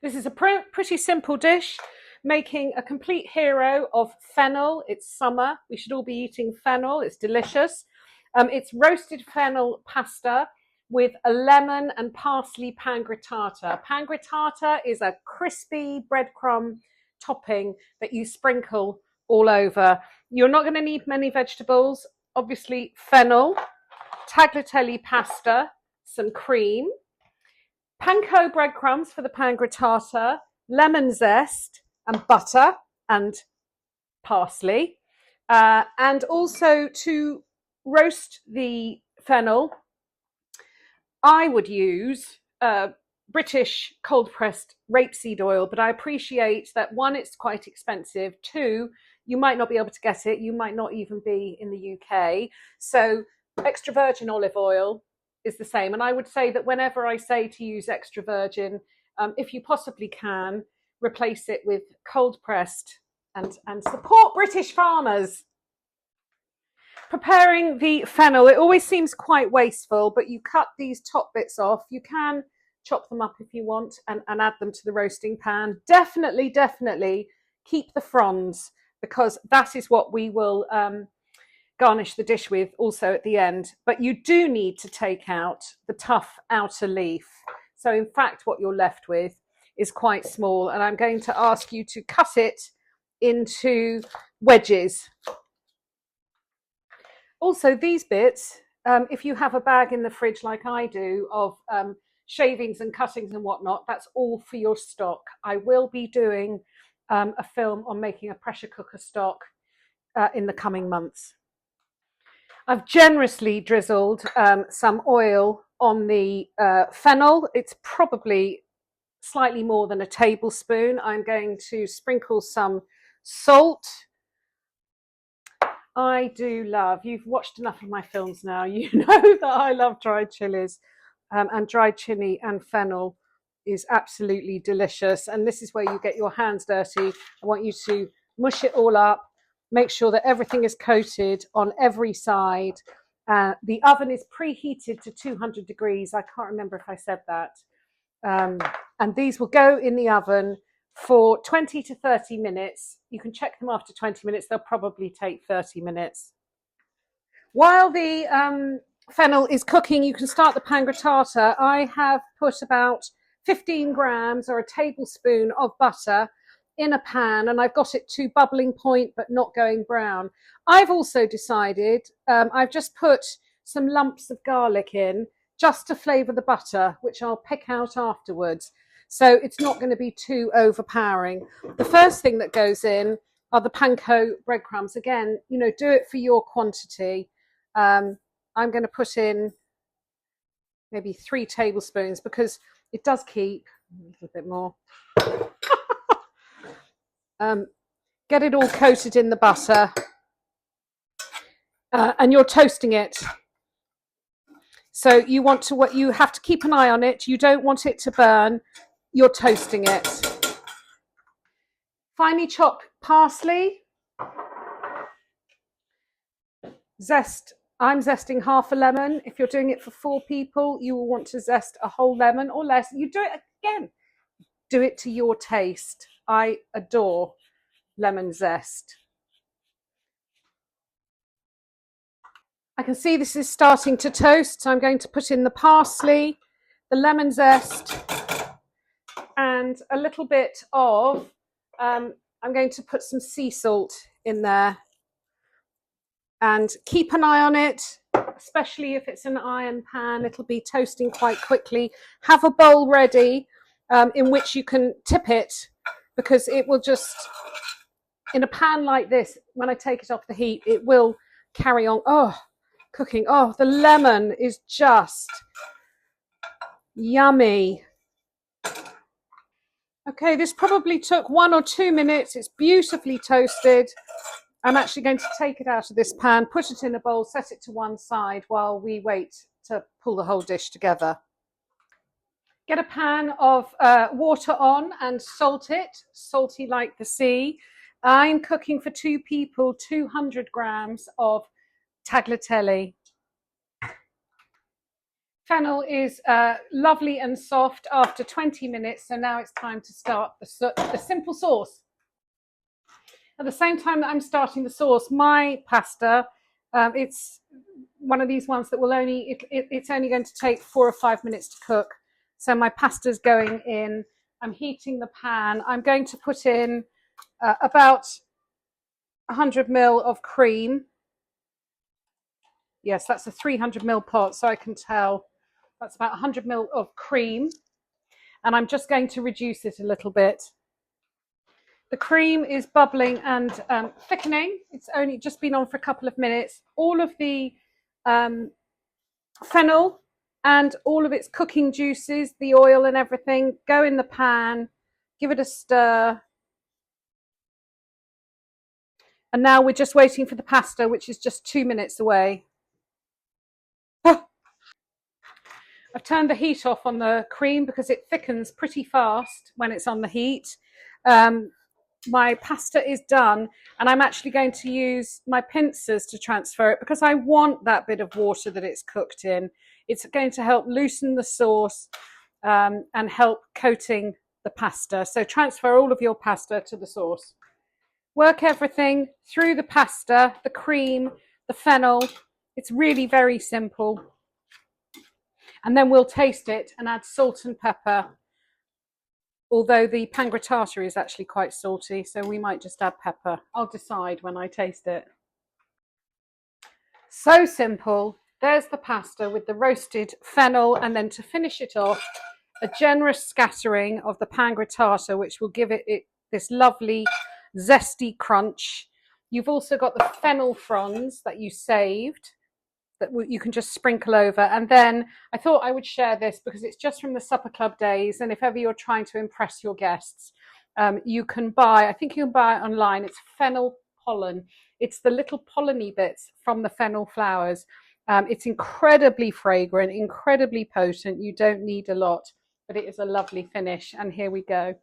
This is a pretty simple dish, making a complete hero of fennel. It's summer. We should all be eating fennel. It's delicious. It's roasted fennel pasta with a lemon and parsley pangritata. Pangritata is a crispy breadcrumb topping that you sprinkle all over. You're not going to need many vegetables. Obviously, fennel, tagliatelle pasta, some cream, panko breadcrumbs for the pangritata, lemon zest and butter and parsley. And also to roast the fennel, I would use British cold-pressed rapeseed oil, but I appreciate that one, it's quite expensive. Two, you might not be able to get it. You might not even be in the UK. So extra virgin olive oil is the same. And I would say that whenever I say to use extra virgin, if you possibly can, replace it with cold pressed and support British farmers. Preparing the fennel, it always seems quite wasteful, but you cut these top bits off. You can chop them up if you want and add them to the roasting pan. Definitely keep the fronds, because that is what we will garnish the dish with also at the end. But you do need to take out the tough outer leaf. So in fact, what you're left with is quite small, and I'm going to ask you to cut it into wedges. Also, these bits, if you have a bag in the fridge like I do of shavings and cuttings and whatnot, that's all for your stock. I will be doing a film on making a pressure cooker stock in the coming months. I've generously drizzled some oil on the fennel. It's probably slightly more than a tablespoon. I'm going to sprinkle some salt. I do love, you've watched enough of my films now, you know that I love dried chilies, and dried chili and fennel is absolutely delicious. And this is where you get your hands dirty. I want you to mush it all up, make sure that everything is coated on every side. The oven is preheated to 200 degrees. I can't remember if I said that. And these will go in the oven for 20 to 30 minutes. You can check them after 20 minutes. They'll probably take 30 minutes. While the fennel is cooking, you can start the pangritata. I have put about 15 grams or a tablespoon of butter in a pan, and I've got it to bubbling point but not going brown. I've also decided I've just put some lumps of garlic in just to flavour the butter, which I'll pick out afterwards. So it's not going to be too overpowering. The first thing that goes in are the panko breadcrumbs. Again, you know, do it for your quantity. I'm going to put in maybe 3 tablespoons because it does keep a little bit more. Get it all coated in the butter, and you're toasting it. So you have to keep an eye on it. You don't want it to burn. You're toasting it. Finely chop parsley. Zest. I'm zesting half a lemon. If you're doing it for 4 people, you will want to zest a whole lemon or less. You do it again. Do it to your taste. I adore lemon zest. I can see this is starting to toast, so I'm going to put in the parsley, the lemon zest, and a little bit of, I'm going to put some sea salt in there. And keep an eye on it, especially if it's an iron pan. It'll be toasting quite quickly. Have a bowl ready in which you can tip it, because it will just, in a pan like this, when I take it off the heat, it will carry on. Oh, cooking. Oh, the lemon is just yummy. Okay, this probably took 1 or 2 minutes. It's beautifully toasted. I'm actually going to take it out of this pan, put it in a bowl, set it to one side while we wait to pull the whole dish together. Get a pan of water on and salt it, salty like the sea. I'm cooking for 2 people, 200 grams of tagliatelle. Fennel is lovely and soft after 20 minutes, so now it's time to start the simple sauce. At the same time that I'm starting the sauce, my pasta, it's one of these ones that will it's only going to take 4 or 5 minutes to cook. So my pasta's going in. I'm heating the pan. I'm going to put in about 100 ml of cream. Yes, that's a 300 ml pot, so I can tell that's about 100 ml of cream. And I'm just going to reduce it a little bit. The cream is bubbling and thickening. It's only just been on for a couple of minutes. All of the fennel and all of its cooking juices, the oil and everything, go in the pan. Give it a stir. And now we're just waiting for the pasta, which is just 2 minutes away. I've turned the heat off on the cream because it thickens pretty fast when it's on the heat. My pasta is done, and I'm actually going to use my pincers to transfer it because I want that bit of water that it's cooked in. It's going to help loosen the sauce and help coating the pasta. So transfer all of your pasta to the sauce. Work everything through the pasta, the cream, the fennel. It's really very simple. And then we'll taste it and add salt and pepper. Although the pangritata is actually quite salty, so we might just add pepper. I'll decide when I taste it. So simple. There's the pasta with the roasted fennel, and then to finish it off, a generous scattering of the pangritata, which will give it this lovely zesty crunch. You've also got the fennel fronds that you saved that you can just sprinkle over. And then I thought I would share this because it's just from the supper club days, and if ever you're trying to impress your guests, you can buy, I think you can buy it online, it's fennel pollen. It's the little pollen-y bits from the fennel flowers. It's incredibly fragrant, incredibly potent. You don't need a lot, but it is a lovely finish. And here we go.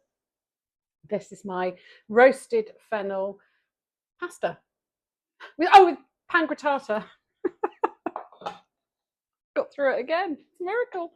This is my roasted fennel pasta with pangritata. Got through it again. It's a miracle.